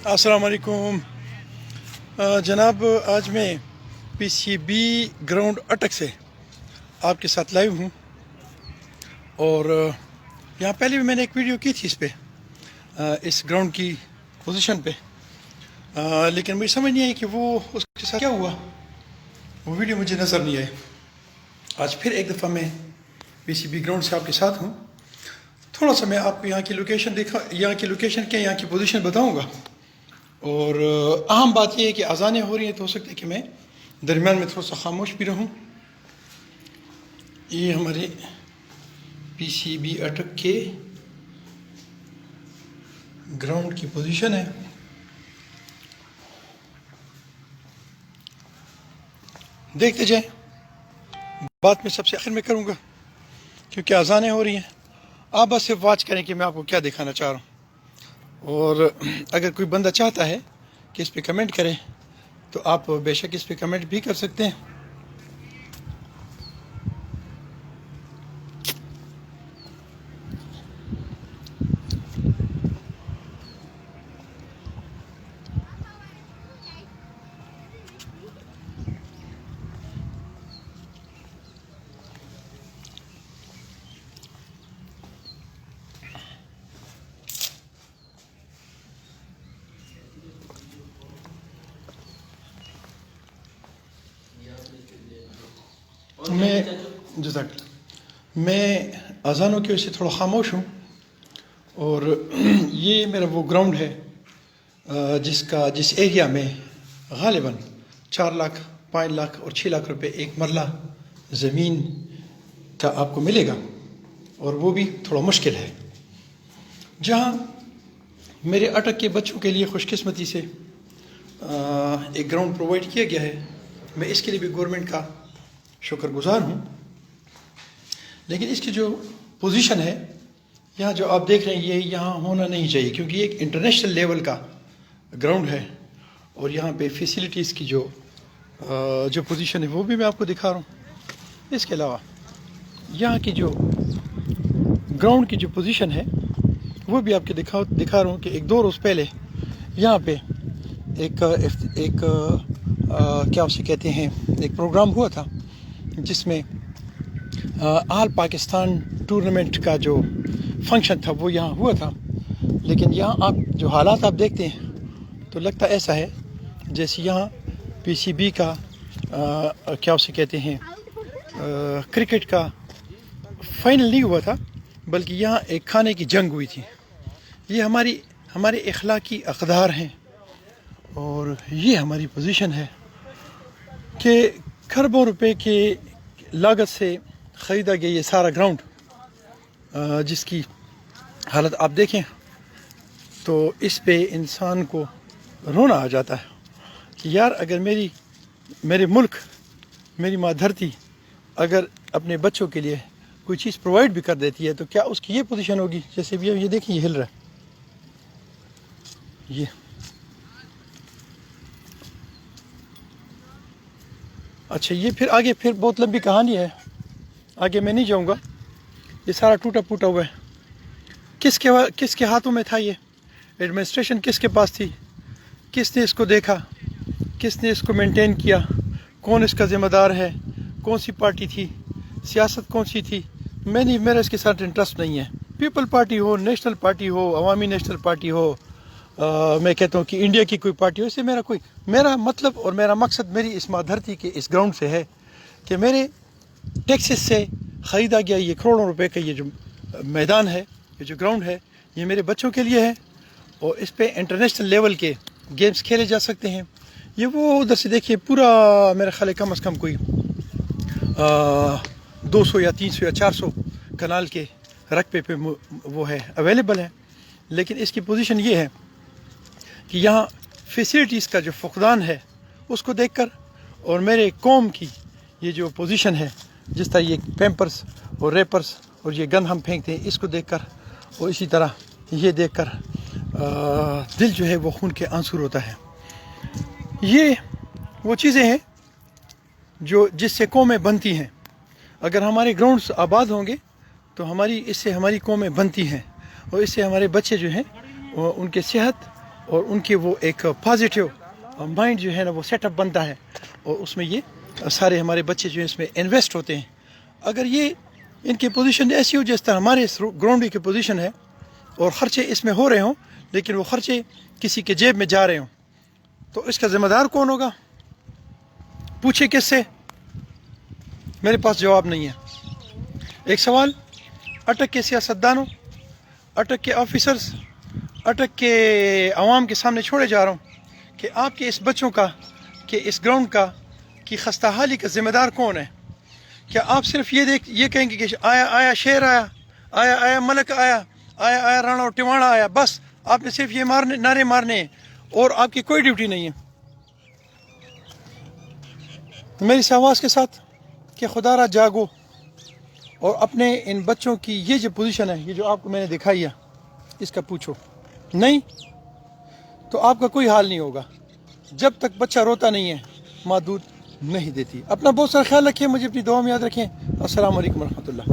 अस्सलाम वालेकुम जनाब, आज मैं पीसीबी ग्राउंड अटक से आपके साथ लाइव हूँ। और यहाँ पहले भी मैंने एक वीडियो की थी इस पे, इस ग्राउंड की पोजीशन पे, लेकिन मुझे समझ नहीं आई कि वो उसके साथ क्या हुआ। वो वीडियो मुझे नज़र नहीं आई। आज फिर एक दफ़ा मैं पीसीबी ग्राउंड से आपके साथ हूँ। थोड़ा सा मैं आपको यहाँ की लोकेशन यहाँ की पोजीशन बताऊँगा। और अहम बात यह है कि अज़ानें हो रही हैं, तो हो सकता है कि मैं दरमियान में थोड़ा सा खामोश भी रहूं। ये हमारे पीसीबी अटक के ग्राउंड की पोजीशन है। देखते जाएं, बात मैं सबसे आखिर में करूंगा क्योंकि अज़ानें हो रही हैं। आप बस सिर्फ वॉच करें कि मैं आपको क्या दिखाना चाह रहा हूँ। और अगर कोई बंदा चाहता है कि इस पे कमेंट करे तो आप बेशक इस पे कमेंट भी कर सकते हैं। मैं अज़ानों की वजह से थोड़ा खामोश हूँ। और ये मेरा वो ग्राउंड है जिस एरिया में ग़ालिबन 4 लाख, 5 लाख और 6 लाख रुपए एक मरला ज़मीन का आपको मिलेगा। और वो भी थोड़ा मुश्किल है। जहाँ मेरे अटक के बच्चों के लिए खुशकिस्मती से एक ग्राउंड प्रोवाइड किया गया है, मैं इसके लिए भी गवर्नमेंट का शुक्रगुज़ार हूँ। लेकिन इसकी जो पोजीशन है यहाँ जो आप देख रहे हैं, ये यहाँ होना नहीं चाहिए क्योंकि ये एक इंटरनेशनल लेवल का ग्राउंड है। और यहाँ पे फैसिलिटीज़ की जो पोजीशन है वो भी मैं आपको दिखा रहा हूँ। इसके अलावा यहाँ की जो ग्राउंड की जो पोजीशन है वो भी आपके दिखा रहा हूँ कि 1-2 रोज़ पहले यहाँ पे एक क्या उसे कहते हैं, एक प्रोग्राम हुआ था जिसमें आल पाकिस्तान टूर्नामेंट का जो फंक्शन था वो यहाँ हुआ था। लेकिन यहाँ आप जो हालात आप देखते हैं तो लगता ऐसा है जैसे यहाँ पीसीबी का क्या उसे कहते हैं, क्रिकेट का फाइनल नहीं हुआ था, बल्कि यहाँ एक खाने की जंग हुई थी। ये हमारे इखलाकी अक़दार हैं। और ये हमारी पोजीशन है कि खरबों रुपए के लागत से ख़रीदा गया ये सारा ग्राउंड, जिसकी हालत आप देखें तो इस पे इंसान को रोना आ जाता है कि यार अगर मेरे मुल्क, मेरी माँ धरती अगर अपने बच्चों के लिए कोई चीज़ प्रोवाइड भी कर देती है तो क्या उसकी ये पोजीशन होगी। जैसे भी ये देखें, ये हिल रहा है। ये अच्छा, ये फिर आगे फिर बहुत लंबी कहानी है, आगे मैं नहीं जाऊंगा। ये सारा टूटा फूटा हुआ है। किसके हाथों में था ये एडमिनिस्ट्रेशन, किसके पास थी, किसने इसको देखा, किसने इसको मेंटेन किया, कौन इसका ज़िम्मेदार है, कौन सी पार्टी थी, सियासत कौन सी थी। मेरा इसके साथ इंटरेस्ट नहीं है। पीपल पार्टी हो, नेशनल पार्टी हो, अवामी नेशनल पार्टी हो, मैं कहता हूँ कि इंडिया की कोई पार्टी हो, इससे मेरा मतलब और मेरा मकसद मेरी इस माँ धरती के इस ग्राउंड से है कि मेरे टैक्सेस से ख़रीदा गया ये करोड़ों रुपए का ये जो मैदान है, ये जो ग्राउंड है, ये मेरे बच्चों के लिए है। और इस पे इंटरनेशनल लेवल के गेम्स खेले जा सकते हैं। ये वो उधर से देखिए पूरा मेरा ख्याल है कम से कम कोई 200 या 300 या 400 कनाल के रकबे पे वो है, अवेलेबल है। लेकिन इसकी पोजीशन ये है कि यहाँ फैसिलिटीज़ का जो फुकदान है उसको देखकर और मेरे कौम की ये जो पोजीशन है, जिस तरह ये पैम्पर्स और रेपर्स और ये गन हम फेंकते हैं, इसको देखकर और इसी तरह ये देखकर दिल जो है वो खून के आंसू होता है। ये वो चीज़ें हैं जिससे कौमें बनती हैं। अगर हमारे ग्राउंड्स आबाद होंगे तो इससे हमारी कौमें बनती हैं और इससे हमारे बच्चे जो हैं उनके सेहत اور ان کی وہ ایک پازیٹیو مائنڈ جو ہے نا وہ سیٹ اپ بنتا ہے، اور اس میں یہ سارے ہمارے بچے جو ہیں اس میں انویسٹ ہوتے ہیں۔ اگر یہ ان کی پوزیشن ایسی ہو جس طرح ہمارے گراؤنڈ کی پوزیشن ہے، اور خرچے اس میں ہو رہے ہوں لیکن وہ خرچے کسی کے جیب میں جا رہے ہوں، تو اس کا ذمہ دار کون ہوگا؟ پوچھے کس سے؟ میرے پاس جواب نہیں ہے۔ ایک سوال اٹک کے سیاستدانوں، اٹک کے آفیسرز، اٹک کے عوام کے سامنے چھوڑے جا رہا ہوں کہ آپ کے اس بچوں کا، کہ اس گراؤنڈ کا، کی خستہ حالی کا ذمہ دار کون ہے؟ کیا آپ صرف یہ کہیں گے کہ آیا شیر آیا ملک آیا رانا اور ٹوانا آیا، بس آپ نے صرف یہ نعرے مارنے ہیں اور آپ کی کوئی ڈیوٹی نہیں ہے؟ میری اس آواز کے ساتھ کہ خدا را جاگو اور اپنے ان بچوں کی یہ جو پوزیشن ہے، یہ جو آپ کو میں نے دکھائی ہے، اس کا پوچھو۔ نہیں تو آپ کا کوئی حال نہیں ہوگا۔ جب تک بچہ روتا نہیں ہے ماں دودھ نہیں دیتی۔ اپنا بہت سارا خیال رکھیں، مجھے اپنی دعا میں یاد رکھیں۔ السلام علیکم ورحمۃ اللہ۔